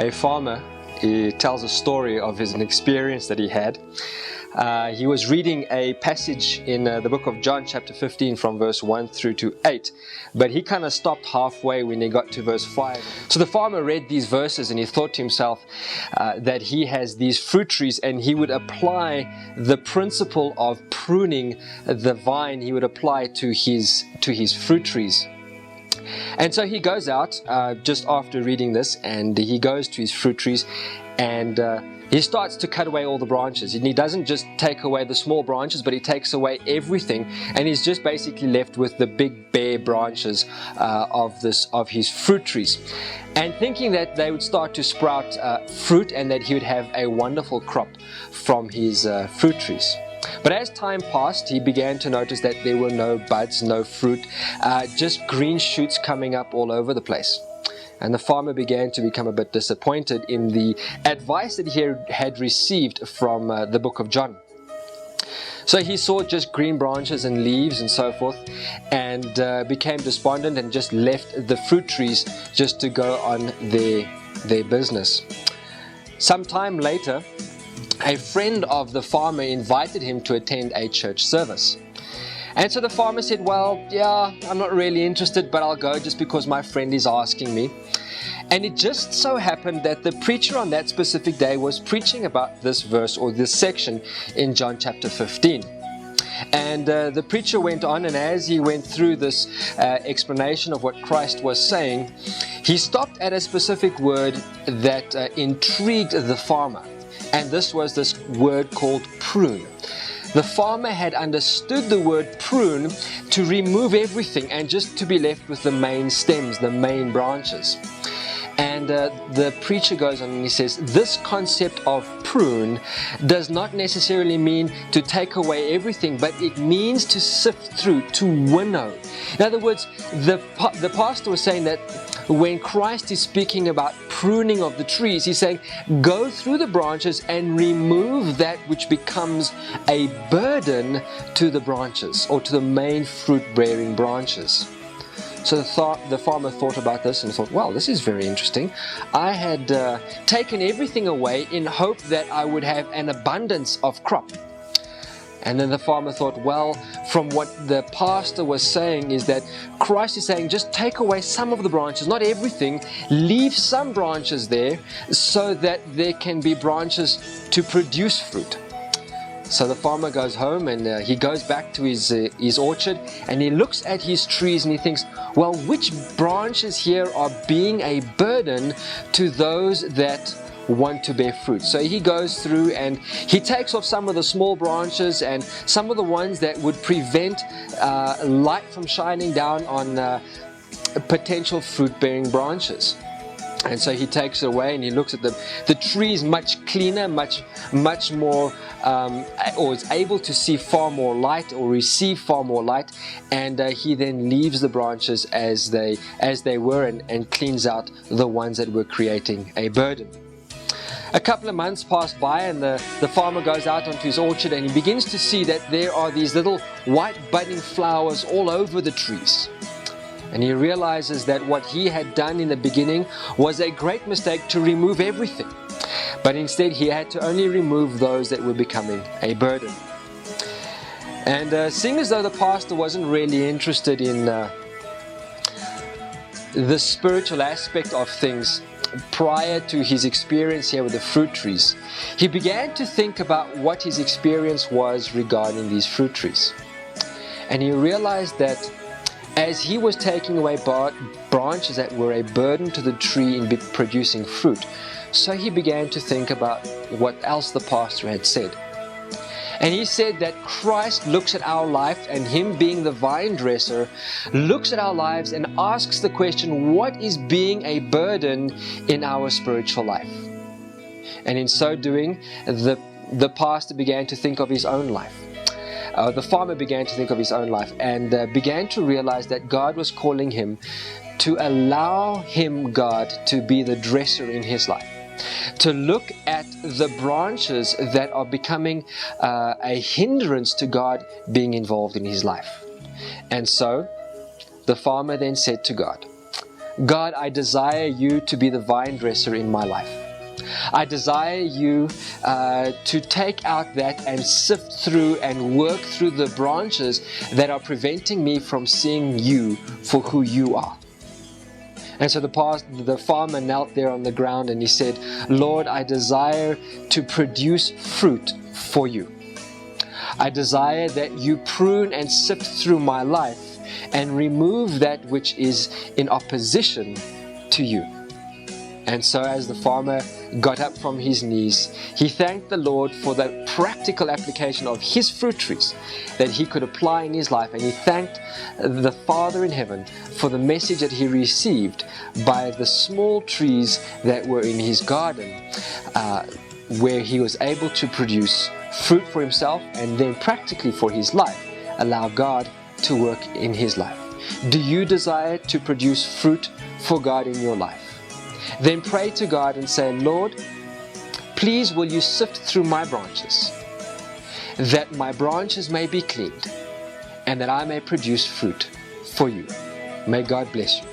a farmer. He tells a story of an experience that he had. He was reading a passage in the book of John, chapter 15, from verse 1 through to 8. But he kind of stopped halfway when he got to verse 5. So the farmer read these verses and he thought to himself that he has these fruit trees and he would apply the principle of pruning the vine, he would apply to his fruit trees. And so he goes out just after reading this, and he goes to his fruit trees, and he starts to cut away all the branches. And he doesn't just take away the small branches, but he takes away everything, and he's just basically left with the big bare branches of his fruit trees. And thinking that they would start to sprout fruit and that he would have a wonderful crop from his fruit trees. But as time passed, he began to notice that there were no buds, no fruit, just green shoots coming up all over the place. And the farmer began to become a bit disappointed in the advice that he had received from the book of John. So he saw just green branches and leaves and so forth, and became despondent and just left the fruit trees just to go on their business. Some time later, a friend of the farmer invited him to attend a church service. And so the farmer said, well, yeah, I'm not really interested, but I'll go just because my friend is asking me. And it just so happened that the preacher on that specific day was preaching about this verse or this section in John chapter 15. And the preacher went on, and as he went through this explanation of what Christ was saying, he stopped at a specific word that intrigued the farmer. And this was this word called prune. The farmer had understood the word prune to remove everything and just to be left with the main stems, the main branches. And the preacher goes on and he says, this concept of prune does not necessarily mean to take away everything, but it means to sift through, to winnow. In other words, the pastor was saying that when Christ is speaking about pruning of the trees, he's saying, go through the branches and remove that which becomes a burden to the branches or to the main fruit-bearing branches. So the farmer thought about this and thought, well, this is very interesting. I had taken everything away in hope that I would have an abundance of crop. And then the farmer thought, well, from what the pastor was saying is that Christ is saying, just take away some of the branches, not everything, leave some branches there so that there can be branches to produce fruit. So the farmer goes home and he goes back to his orchard and he looks at his trees and he thinks, well, which branches here are being a burden to those that want to bear fruit? So he goes through and he takes off some of the small branches and some of the ones that would prevent light from shining down on potential fruit-bearing branches. And so he takes it away and he looks at them. The tree is much cleaner, much more, or is able to see far more light or receive far more light. And he then leaves the branches as they were and cleans out the ones that were creating a burden. A couple of months pass by and the farmer goes out onto his orchard and he begins to see that there are these little white budding flowers all over the trees. And he realizes that what he had done in the beginning was a great mistake, to remove everything. But instead he had to only remove those that were becoming a burden. And seeing as though the pastor wasn't really interested in the spiritual aspect of things prior to his experience here with the fruit trees, he began to think about what his experience was regarding these fruit trees. And he realized that as he was taking away branches that were a burden to the tree in producing fruit, so he began to think about what else the pastor had said. And he said that Christ looks at our life, and him being the vine dresser, looks at our lives and asks the question, what is being a burden in our spiritual life? And in so doing, the pastor began to think of his own life. The farmer began to think of his own life and began to realize that God was calling him to allow him, God, to be the dresser in his life. To look at the branches that are becoming a hindrance to God being involved in his life. And so the farmer then said to God, God, I desire you to be the vine dresser in my life. I desire you to take out that and sift through and work through the branches that are preventing me from seeing you for who you are. And so the farmer knelt there on the ground and he said, Lord, I desire to produce fruit for you. I desire that you prune and sift through my life and remove that which is in opposition to you. And so as the farmer got up from his knees, he thanked the Lord for the practical application of his fruit trees that he could apply in his life. And he thanked the Father in heaven for the message that he received by the small trees that were in his garden, where he was able to produce fruit for himself and then practically for his life, allow God to work in his life. Do you desire to produce fruit for God in your life? Then pray to God and say, Lord, please will you sift through my branches, that my branches may be cleaned, and that I may produce fruit for you. May God bless you.